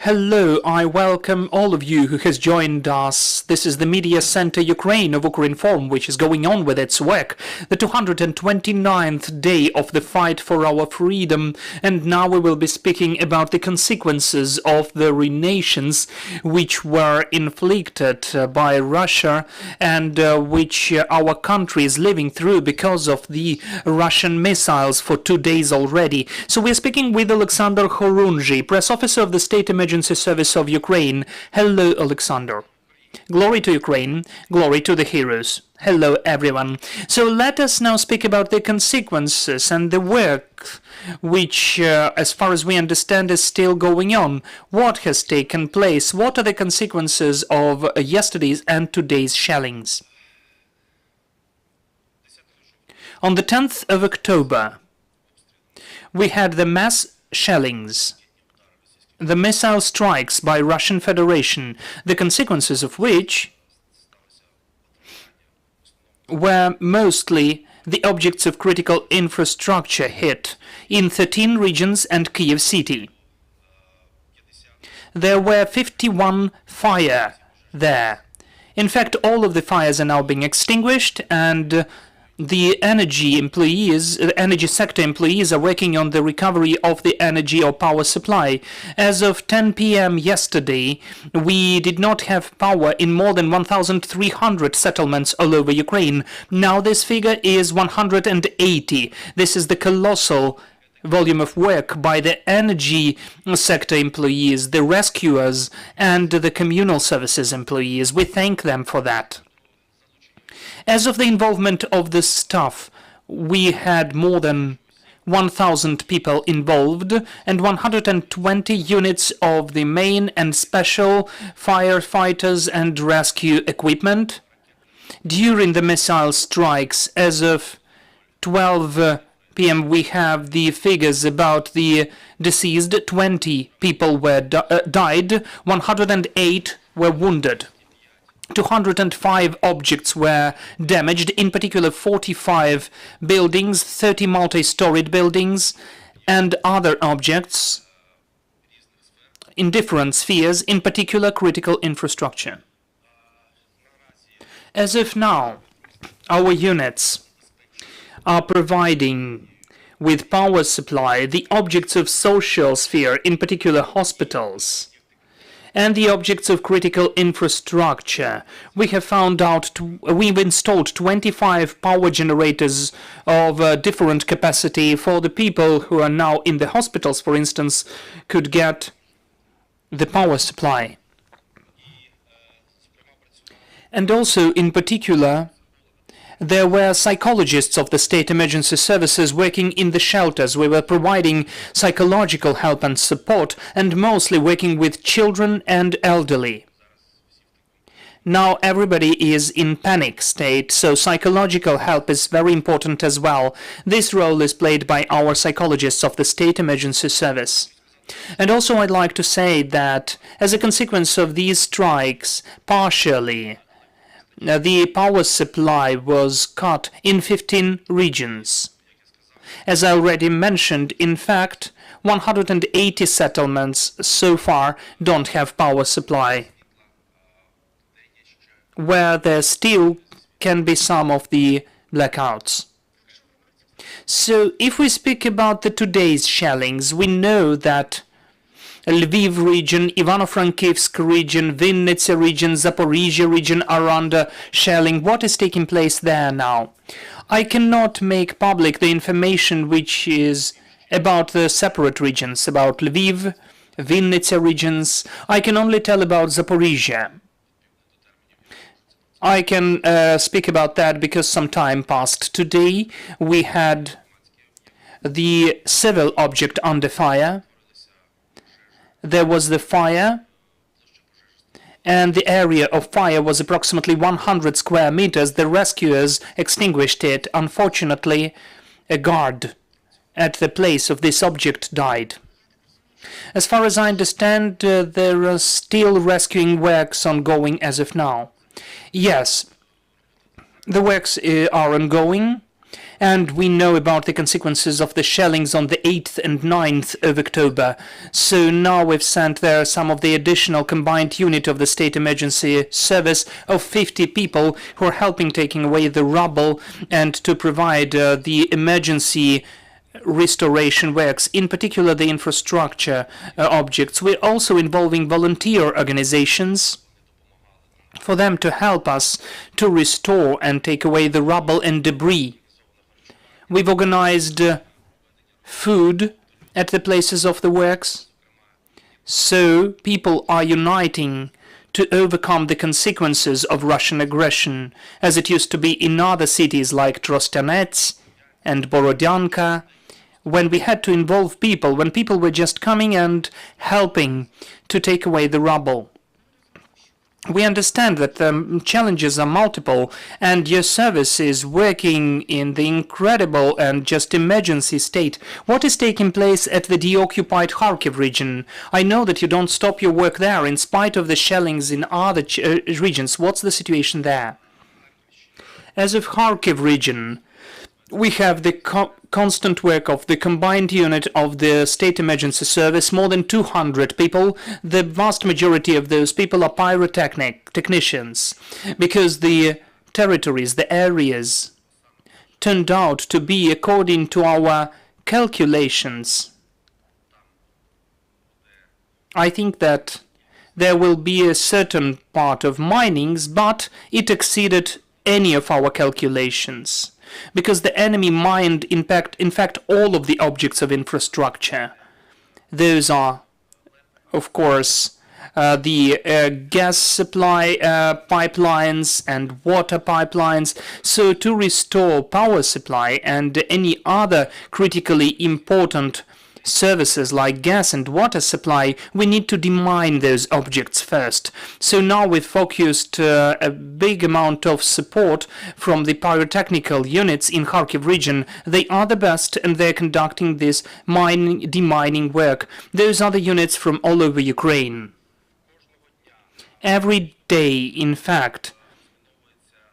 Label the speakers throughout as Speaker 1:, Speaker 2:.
Speaker 1: Hello, I welcome all of you who has joined us. This is the Media Center Ukraine of Ukrinform, which is going on with its work, the 229th day of the fight for our freedom. And now we will be speaking about the consequences of the renations which were inflicted by Russia and which our country is living through because of the Russian missiles for 2 days already. So we're speaking with Oleksandr Khorunzhiy, press officer of the State Emergency Service of Ukraine. Hello, Oleksandr. Glory to Ukraine, glory to the heroes. Hello, everyone. So let us now speak about the consequences and the work which, as far as we understand, is still going on. What has taken place? What are the consequences of yesterday's and today's shellings? On the 10th of October, we had the mass shellings, the missile strikes by Russian Federation, the consequences of which were mostly the objects of critical infrastructure hit in 13 regions and Kyiv city. There were 51 fires there. In fact, all of the fires are now being extinguished, and the energy sector employees are working on the recovery of the energy or power supply. As of 10 p.m. yesterday, we did not have power in more than 1,300 settlements all over Ukraine. Now this figure is 180. This is the colossal volume of work by the energy sector employees, the rescuers, and the communal services employees. We thank them for that. As of the involvement of the staff, we had more than 1,000 people involved and 120 units of the main and special firefighters and rescue equipment. During the missile strikes, as of 12 p.m., we have the figures about the deceased. 20 people were died, 108 were wounded. 205 objects were damaged, in particular 45 buildings, 30 multi-storied buildings, and other objects in different spheres, in particular critical infrastructure. As of now, our units are providing with power supply the objects of social sphere, in particular hospitals, and the objects of critical infrastructure. We have found out we've installed 25 power generators of different capacity for the people who are now in the hospitals, for instance, could get the power supply. And also, in particular, there were psychologists of the State Emergency Services working in the shelters. We were providing psychological help and support, and mostly working with children and elderly. Now everybody is in panic state, so psychological help is very important as well. This role is played by our psychologists of the State Emergency Service. And also I'd like to say that as a consequence of these strikes, partially, the power supply was cut in 15 regions. As I already mentioned, in fact, 180 settlements so far don't have power supply, where there still can be some of the blackouts. So if we speak about the today's shellings, we know that Lviv region, Ivano-Frankivsk region, Vinnytsia region, Zaporizhia region are under shelling. What is taking place there now? I cannot make public the information which is about the separate regions, about Lviv, Vinnytsia regions. I can only tell about Zaporizhia. I can speak about that because some time passed. Today we had the civil object under fire. There was the fire, and the area of fire was approximately 100 square meters. The rescuers extinguished it. Unfortunately, a guard at the place of this object died. As far as I understand, there are still rescuing works ongoing as of now. Yes, the works are ongoing, And we know about the consequences of the shellings on the 8th and 9th of October. So now we've sent there some of the additional combined unit of the State Emergency Service of 50 people who are helping taking away the rubble and to provide the emergency restoration works, in particular the infrastructure objects. We're also involving volunteer organizations for them to help us to restore and take away the rubble and debris. We've organized food at the places of the works, so people are uniting to overcome the consequences of Russian aggression, as it used to be in other cities like Trostianets and Borodyanka, when we had to involve people, when people were just coming and helping to take away the rubble. We understand that the challenges are multiple, and your service is working in the incredible and just emergency state. What is taking place at the deoccupied Kharkiv region? I know that you don't stop your work there in spite of the shellings in other regions. What's the situation there? As of Kharkiv region, we have the constant work of the combined unit of the State Emergency Service, more than 200 people. The vast majority of those people are pyrotechnicians, because the territories, the areas, turned out to be, according to our calculations, I think that there will be a certain part of minings, but it exceeded any of our calculations, because the enemy mined, in fact, all of the objects of infrastructure. Those are, of course, the gas supply pipelines and water pipelines. So to restore power supply and any other critically important services like gas and water supply, we need to demine those objects first. So now we've focused a big amount of support from the pyrotechnical units in Kharkiv region. They are the best, and they're conducting this demining work. Those are the units from all over Ukraine. Every day, in fact,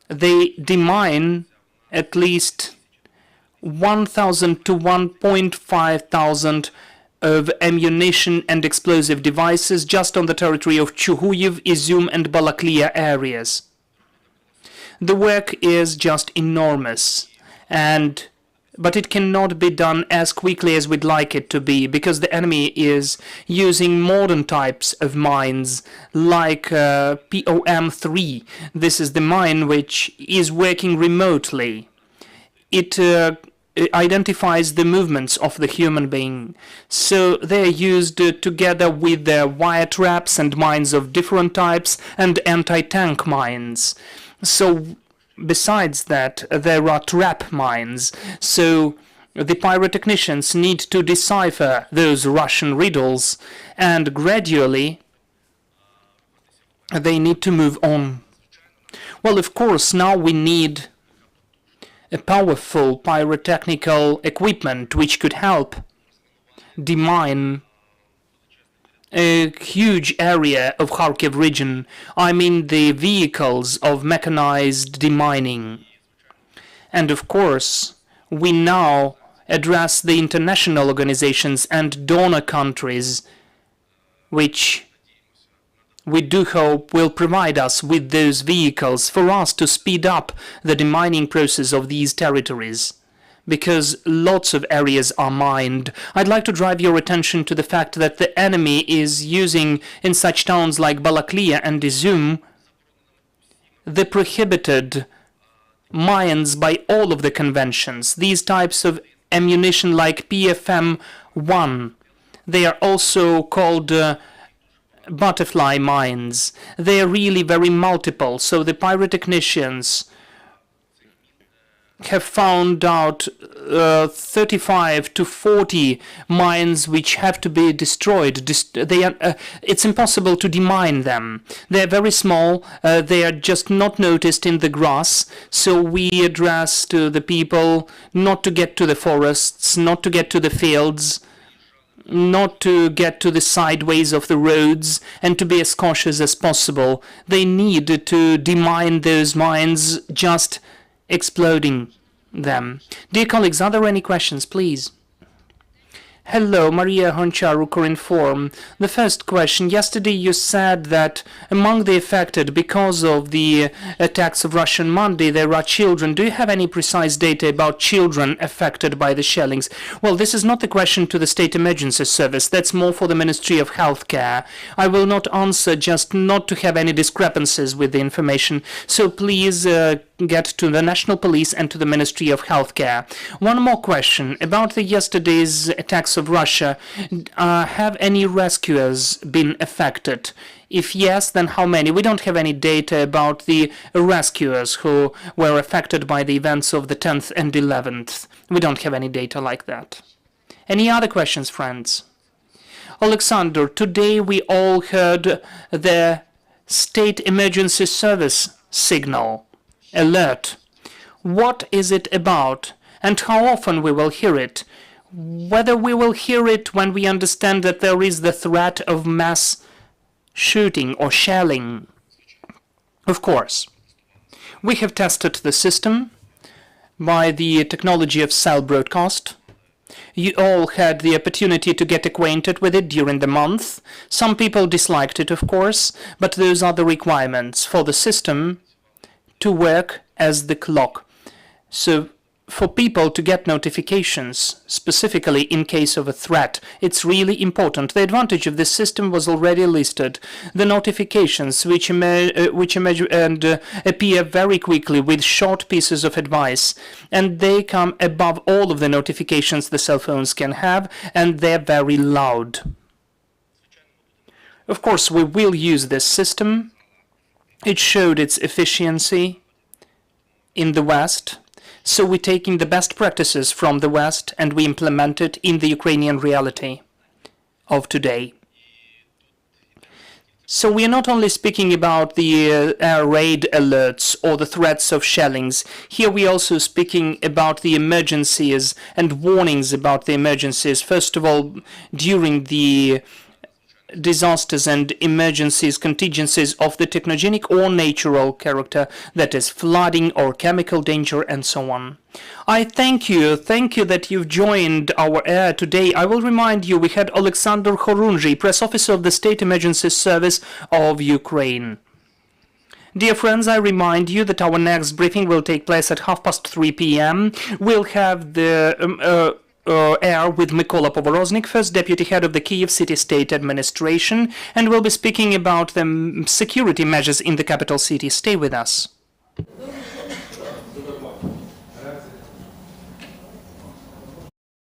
Speaker 1: they demine at least 1,000 to 1,500 of ammunition and explosive devices just on the territory of Chuhuyev, Izum and Balaklia areas. The work is just enormous, but it cannot be done as quickly as we'd like it to be, because the enemy is using modern types of mines like POM3. This is the mine which is working remotely. It identifies the movements of the human being. So they're used together with the wire traps and mines of different types and anti-tank mines. So besides that, there are trap mines. So the pyrotechnicians need to decipher those Russian riddles, and gradually they need to move on. Well, of course, now we need a powerful pyrotechnical equipment which could help demine a huge area of Kharkiv region. I mean the vehicles of mechanized demining. And of course, we now address the international organizations and donor countries, which we do hope will provide us with those vehicles for us to speed up the demining process of these territories, because lots of areas are mined. I'd like to drive your attention to the fact that the enemy is using, in such towns like Balaklia and Izum, the prohibited mines by all of the conventions. These types of ammunition like PFM-1, they are also called butterfly mines. They are really very multiple, so the pyrotechnicians have found out 35 to 40 mines which have to be destroyed. It's impossible to demine them. They're very small, they are just not noticed in the grass, so we address to the people not to get to the forests, not to get to the fields, not to get to the sideways of the roads, and to be as cautious as possible. They need to demine those mines just exploding them. Dear colleagues, are there any questions, please? Hello, Maria Honchar, Ukrinform. The first question. Yesterday you said that among the affected, because of the attacks of Russian Monday, there are children. Do you have any precise data about children affected by the shellings? Well, this is not the question to the State Emergency Service. That's more for the Ministry of Healthcare. I will not answer, just not to have any discrepancies with the information. So please get to the National Police and to the Ministry of Healthcare. One more question about the yesterday's attacks of Russia. Have any rescuers been affected? If yes, then how many? We don't have any data about the rescuers who were affected by the events of the 10th and 11th. We don't have any data like that. Any other questions, friends? Oleksandr, today we all heard the State Emergency Service signal, alert. What is it about, and how often we will hear it? Whether we will hear it when we understand that there is the threat of mass shooting or shelling. Of course, we have tested the system by the technology of cell broadcast. You all had the opportunity to get acquainted with it during the month. Some people disliked it, of course, but those are the requirements for the system to work as the clock. So for people to get notifications, specifically in case of a threat, it's really important. The advantage of this system was already listed. The notifications which emerge and appear very quickly with short pieces of advice, and they come above all of the notifications the cell phones can have, and they're very loud. Of course, we will use this system. It showed its efficiency in the West. So we're taking the best practices from the West and we implement it in the Ukrainian reality of today. So we are not only speaking about the air raid alerts or the threats of shellings. Here we are also speaking about the emergencies and warnings about the emergencies. First of all, during the disasters and emergencies, contingencies of the technogenic or natural character, that is flooding or chemical danger and so on. I thank you that you've joined our air today. I will remind you we had Oleksandr Khorunzhiy, press officer of the State Emergency Service of Ukraine. Dear friends, I remind you that our next briefing will take place at 3:30 p.m. We'll have the air with Mykola Povoroznik, first deputy head of the Kyiv City-State Administration, and we'll be speaking about the security measures in the capital city. Stay with us.